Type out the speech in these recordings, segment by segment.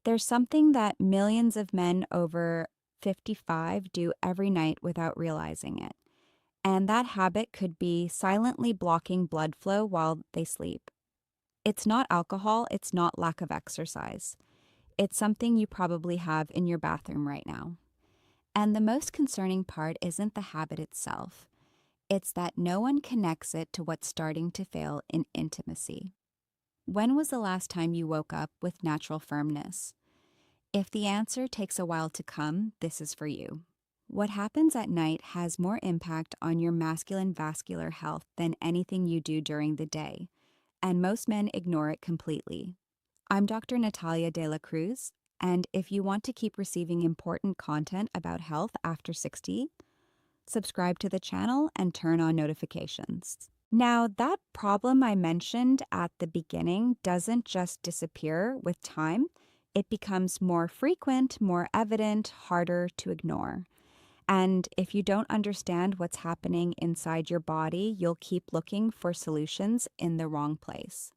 There's something that millions of men over 55 do every night without realizing it. And that habit could be silently blocking blood flow while they sleep. It's not alcohol, it's not lack of exercise. It's something you probably have in your bathroom right now. And the most concerning part isn't the habit itself, it's that no one connects it to what's starting to fail in intimacy. When was the last time you woke up with natural firmness? If the answer takes a while to come, this is for you. What happens at night has more impact on your masculine vascular health than anything you do during the day, and most men ignore it completely. I'm Dr. Natalia de la Cruz, and if you want to keep receiving important content about health after 60, subscribe to the channel and turn on notifications. Now, that problem I mentioned at the beginning doesn't just disappear with time. It becomes more frequent, more evident, harder to ignore. And if you don't understand what's happening inside your body, you'll keep looking for solutions in the wrong place.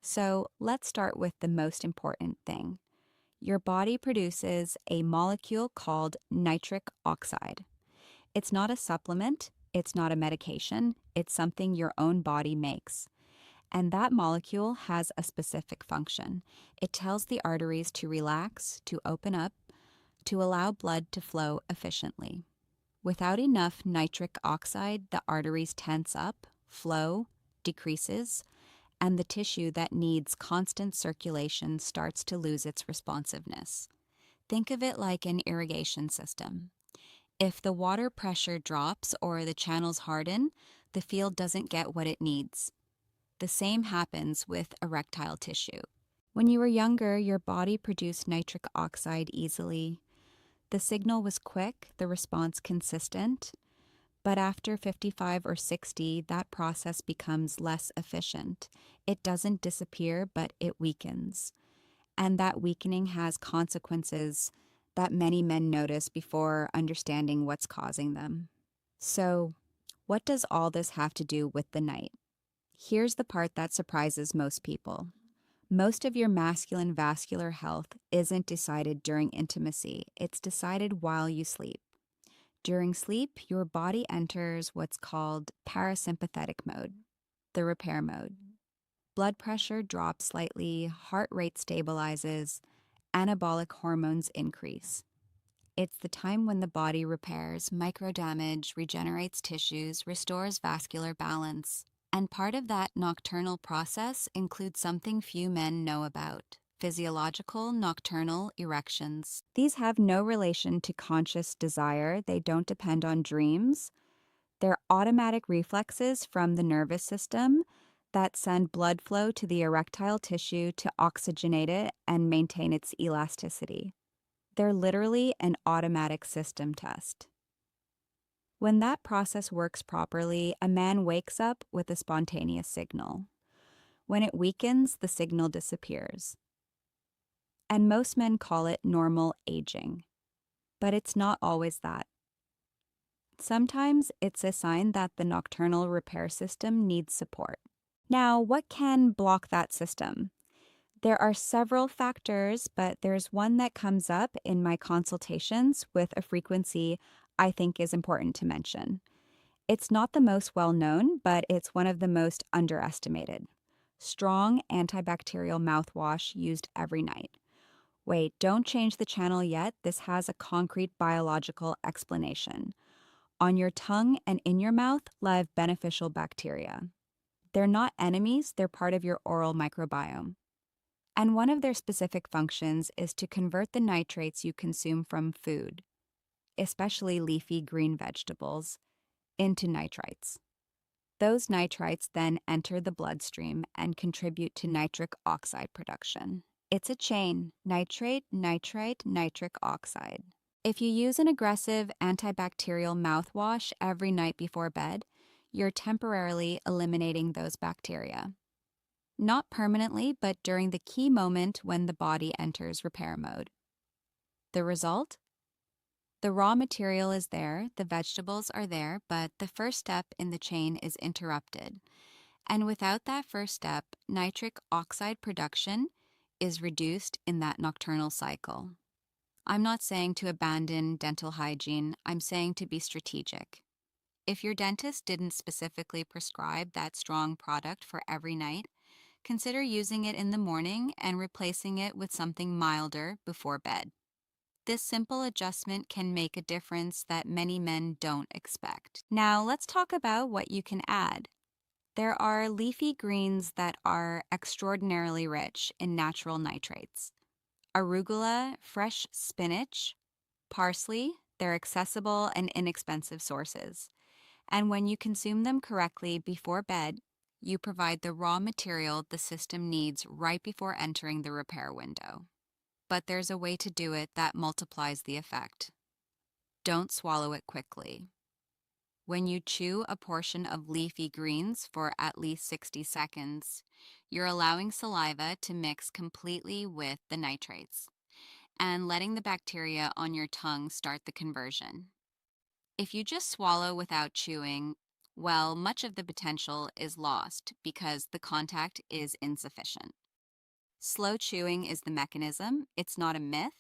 So let's start with the most important thing. Your body produces a molecule called nitric oxide. It's not a supplement, it's not a medication, it's something your own body makes. And that molecule has a specific function. It tells the arteries to relax, to open up, to allow blood to flow efficiently. Without enough nitric oxide, the arteries tense up, flow decreases, and the tissue that needs constant circulation starts to lose its responsiveness. Think of it like an irrigation system. If the water pressure drops or the channels harden, the field doesn't get what it needs. The same happens with erectile tissue. When you were younger, your body produced nitric oxide easily. The signal was quick, the response consistent. But after 55 or 60, that process becomes less efficient. It doesn't disappear, but it weakens. And that weakening has consequences that many men notice before understanding what's causing them. So, what does all this have to do with the night? Here's the part that surprises most people. Most of your masculine vascular health isn't decided during intimacy, it's decided while you sleep. During sleep, your body enters what's called parasympathetic mode, the repair mode. Blood pressure drops slightly, heart rate stabilizes, anabolic hormones increase. It's the time when the body repairs microdamage, regenerates tissues, restores vascular balance. And part of that nocturnal process includes something few men know about: physiological nocturnal erections. These have no relation to conscious desire, they don't depend on dreams. They're automatic reflexes from the nervous system that send blood flow to the erectile tissue to oxygenate it and maintain its elasticity. They're literally an automatic system test. When that process works properly, a man wakes up with a spontaneous signal. When it weakens, the signal disappears. And most men call it normal aging. But it's not always that. Sometimes it's a sign that the nocturnal repair system needs support. Now, what can block that system? There are several factors, but there's one that comes up in my consultations with a frequency I think is important to mention. It's not the most well-known, but it's one of the most underestimated. Strong antibacterial mouthwash used every night. Wait, don't change the channel yet. This has a concrete biological explanation. On your tongue and in your mouth live beneficial bacteria. They're not enemies, they're part of your oral microbiome. And one of their specific functions is to convert the nitrates you consume from food, especially leafy green vegetables, into nitrites. Those nitrites then enter the bloodstream and contribute to nitric oxide production. It's a chain: nitrate, nitrite, nitric oxide. If you use an aggressive antibacterial mouthwash every night before bed, you're temporarily eliminating those bacteria. Not permanently, but during the key moment when the body enters repair mode. The result? The raw material is there, the vegetables are there, but the first step in the chain is interrupted. And without that first step, nitric oxide production is reduced in that nocturnal cycle. I'm not saying to abandon dental hygiene, I'm saying to be strategic. If your dentist didn't specifically prescribe that strong product for every night, consider using it in the morning and replacing it with something milder before bed. This simple adjustment can make a difference that many men don't expect. Now, let's talk about what you can add. There are leafy greens that are extraordinarily rich in natural nitrates. Arugula, fresh spinach, parsley, they're accessible and inexpensive sources. And when you consume them correctly before bed, you provide the raw material the system needs right before entering the repair window. But there's a way to do it that multiplies the effect. Don't swallow it quickly. When you chew a portion of leafy greens for at least 60 seconds, you're allowing saliva to mix completely with the nitrates and letting the bacteria on your tongue start the conversion. If you just swallow without chewing, well, much of the potential is lost because the contact is insufficient. Slow chewing is the mechanism, it's not a myth,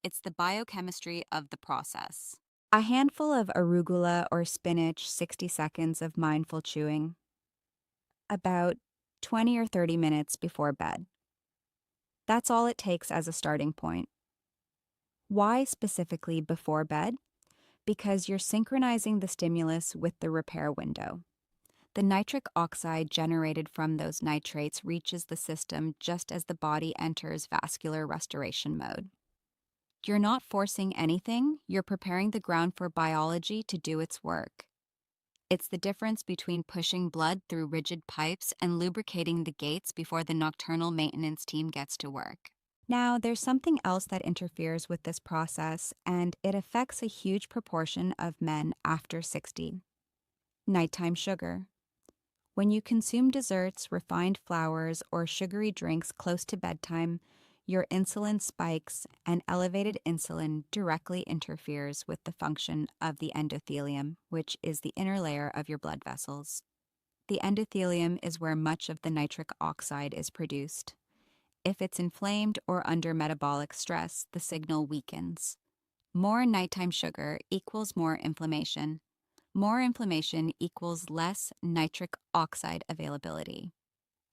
it's the biochemistry of the process. A handful of arugula or spinach, 60 seconds of mindful chewing, about 20 or 30 minutes before bed. That's all it takes as a starting point. Why specifically before bed? Because you're synchronizing the stimulus with the repair window. The nitric oxide generated from those nitrates reaches the system just as the body enters vascular restoration mode. You're not forcing anything, you're preparing the ground for biology to do its work. It's the difference between pushing blood through rigid pipes and lubricating the gates before the nocturnal maintenance team gets to work. Now, there's something else that interferes with this process, and it affects a huge proportion of men after 60. Nighttime sugar. When you consume desserts, refined flours, or sugary drinks close to bedtime, your insulin spikes, and elevated insulin directly interferes with the function of the endothelium, which is the inner layer of your blood vessels. The endothelium is where much of the nitric oxide is produced. If it's inflamed or under metabolic stress, the signal weakens. More nighttime sugar equals more inflammation. More inflammation equals less nitric oxide availability.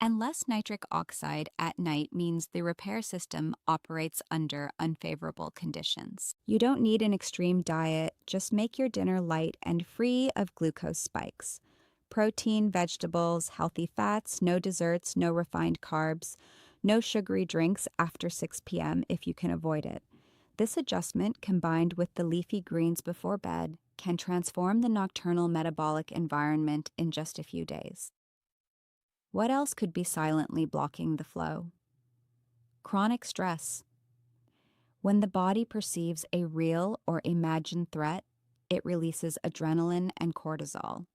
And less nitric oxide at night means the repair system operates under unfavorable conditions. You don't need an extreme diet, just make your dinner light and free of glucose spikes. Protein, vegetables, healthy fats, no desserts, no refined carbs, no sugary drinks after 6 p.m. if you can avoid it. This adjustment, combined with the leafy greens before bed, can transform the nocturnal metabolic environment in just a few days. What else could be silently blocking the flow? Chronic stress. When the body perceives a real or imagined threat, it releases adrenaline and cortisol.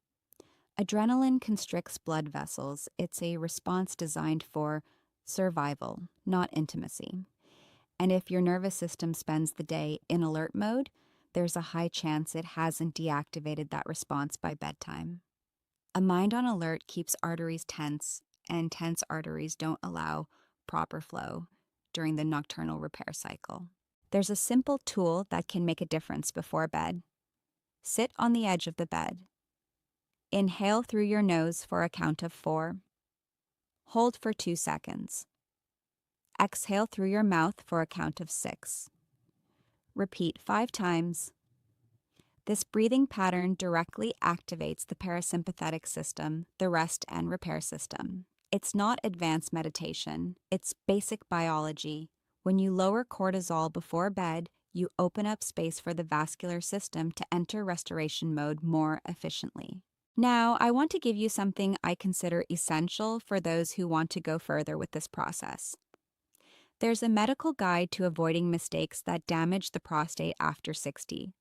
Adrenaline constricts blood vessels. It's a response designed for survival, not intimacy. And if your nervous system spends the day in alert mode, there's a high chance it hasn't deactivated that response by bedtime. A mind on alert keeps arteries tense, and tense arteries don't allow proper flow during the nocturnal repair cycle. There's a simple tool that can make a difference before bed. Sit on the edge of the bed. Inhale through your nose for a count of 4. Hold for 2 seconds. Exhale through your mouth for a count of 6. Repeat 5 times. This breathing pattern directly activates the parasympathetic system, the rest and repair system. It's not advanced meditation, it's basic biology. When you lower cortisol before bed, you open up space for the vascular system to enter restoration mode more efficiently. Now, I want to give you something I consider essential for those who want to go further with this process. There's a medical guide to avoiding mistakes that damage the prostate after 60.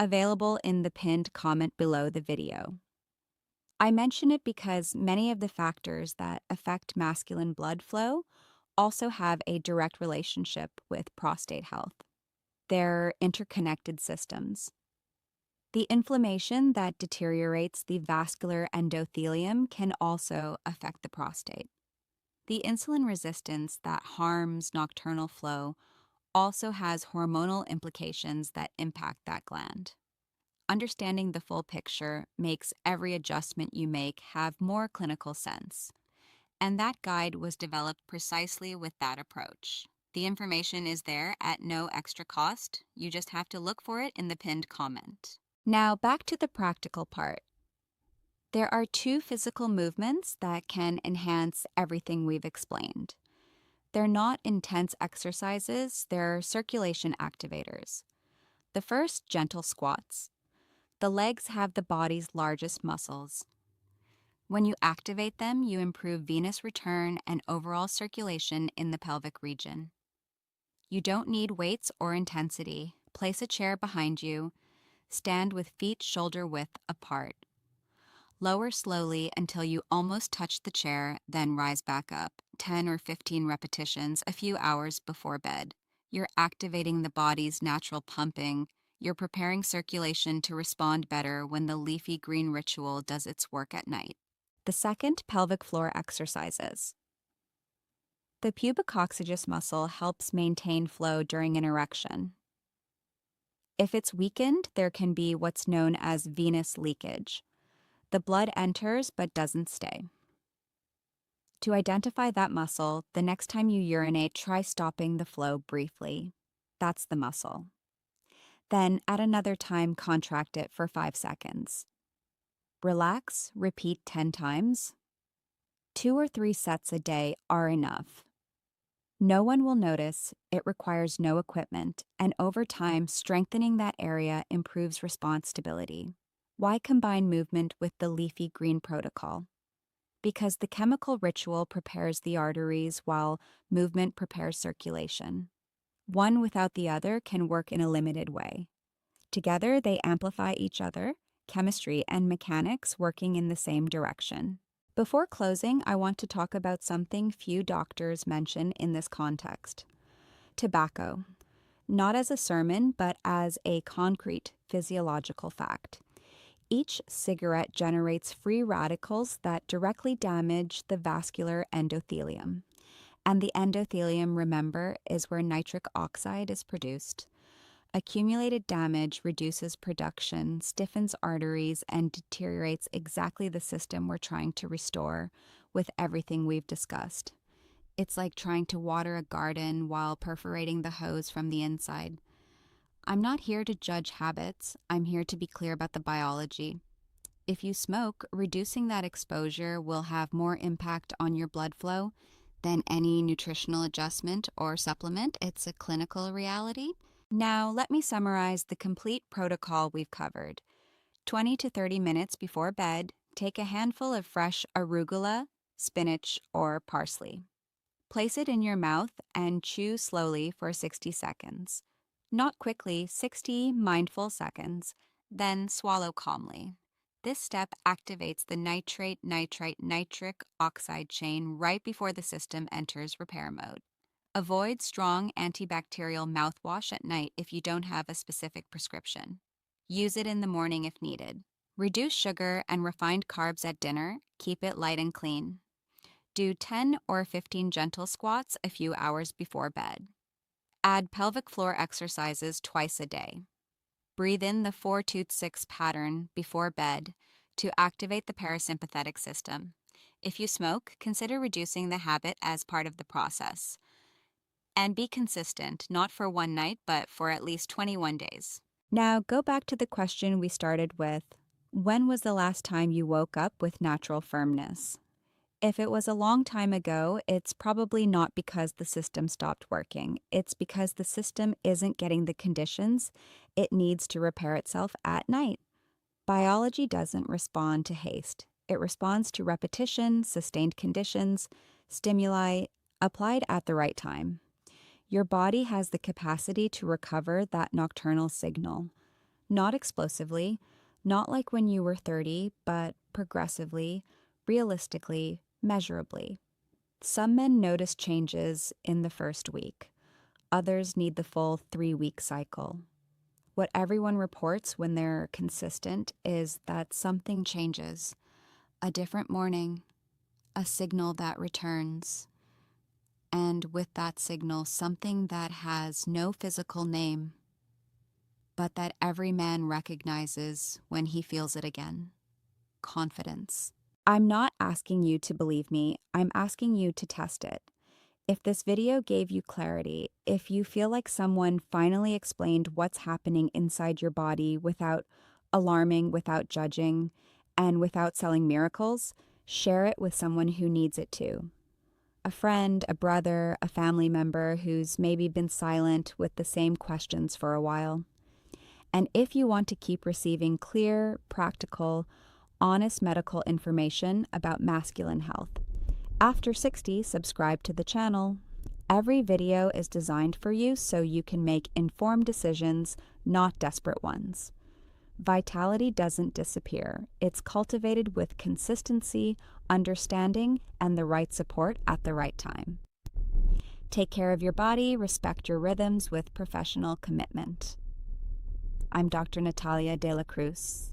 Available in the pinned comment below the video. I mention it because many of the factors that affect masculine blood flow also have a direct relationship with prostate health. They're interconnected systems. The inflammation that deteriorates the vascular endothelium can also affect the prostate. The insulin resistance that harms nocturnal flow also has hormonal implications that impact that gland. Understanding the full picture makes every adjustment you make have more clinical sense. And that guide was developed precisely with that approach. The information is there at no extra cost. You just have to look for it in the pinned comment. Now, back to the practical part. There are two physical movements that can enhance everything we've explained. They're not intense exercises, they're circulation activators. The first, gentle squats. The legs have the body's largest muscles. When you activate them, you improve venous return and overall circulation in the pelvic region. You don't need weights or intensity. Place a chair behind you. Stand with feet shoulder width apart. Lower slowly until you almost touch the chair, then rise back up. 10 or 15 repetitions a few hours before bed. You're activating the body's natural pumping. You're preparing circulation to respond better when the leafy green ritual does its work at night. The second, pelvic floor exercises. The pubicoccygis muscle helps maintain flow during an erection. If it's weakened, there can be what's known as venous leakage. The blood enters but doesn't stay. To identify that muscle, the next time you urinate, try stopping the flow briefly. That's the muscle. Then, at another time, contract it for 5 seconds. Relax, repeat 10 times. 2 or 3 sets a day are enough. No one will notice, it requires no equipment, and over time, strengthening that area improves response stability. Why combine movement with the leafy green protocol? Because the chemical ritual prepares the arteries while movement prepares circulation. One without the other can work in a limited way. Together, they amplify each other, chemistry and mechanics working in the same direction. Before closing, I want to talk about something few doctors mention in this context. Tobacco. Not as a sermon, but as a concrete physiological fact. Each cigarette generates free radicals that directly damage the vascular endothelium. And the endothelium, remember, is where nitric oxide is produced. Accumulated damage reduces production, stiffens arteries, and deteriorates exactly the system we're trying to restore with everything we've discussed. It's like trying to water a garden while perforating the hose from the inside. I'm not here to judge habits. I'm here to be clear about the biology. If you smoke, reducing that exposure will have more impact on your blood flow than any nutritional adjustment or supplement. It's a clinical reality. Now, let me summarize the complete protocol we've covered. 20 to 30 minutes before bed, take a handful of fresh arugula, spinach, or parsley. Place it in your mouth and chew slowly for 60 seconds. Not quickly, 60 mindful seconds, then swallow calmly. This step activates the nitrate, nitrite, nitric oxide chain right before the system enters repair mode. Avoid strong antibacterial mouthwash at night if you don't have a specific prescription. Use it in the morning if needed. Reduce sugar and refined carbs at dinner. Keep it light and clean. Do 10 or 15 gentle squats a few hours before bed. Add pelvic floor exercises twice a day. Breathe in the 4-2-6 pattern before bed to activate the parasympathetic system. If you smoke, consider reducing the habit as part of the process. And be consistent, not for one night, but for at least 21 days. Now, go back to the question we started with. When was the last time you woke up with natural firmness? If it was a long time ago, it's probably not because the system stopped working. It's because the system isn't getting the conditions it needs to repair itself at night. Biology doesn't respond to haste. It responds to repetition, sustained conditions, stimuli applied at the right time. Your body has the capacity to recover that nocturnal signal. Not explosively, not like when you were 30, but progressively, realistically, measurably. Some men notice changes in the first week. Others need the full 3-week cycle. What everyone reports when they're consistent is that something changes. A different morning, a signal that returns. and with that signal, something that has no physical name, but that every man recognizes when he feels it again: confidence. I'm not asking you to believe me, I'm asking you to test it. If this video gave you clarity, if you feel like someone finally explained what's happening inside your body without alarming, without judging, and without selling miracles, share it with someone who needs it too. A friend, a brother, a family member who's maybe been silent with the same questions for a while. And if you want to keep receiving clear, practical, honest medical information about masculine health, after 60, subscribe to the channel. Every video is designed for you so you can make informed decisions, not desperate ones. Vitality doesn't disappear. It's cultivated with consistency, understanding, and the right support at the right time. Take care of your body, respect your rhythms with professional commitment. I'm Dr. Natalia de la Cruz.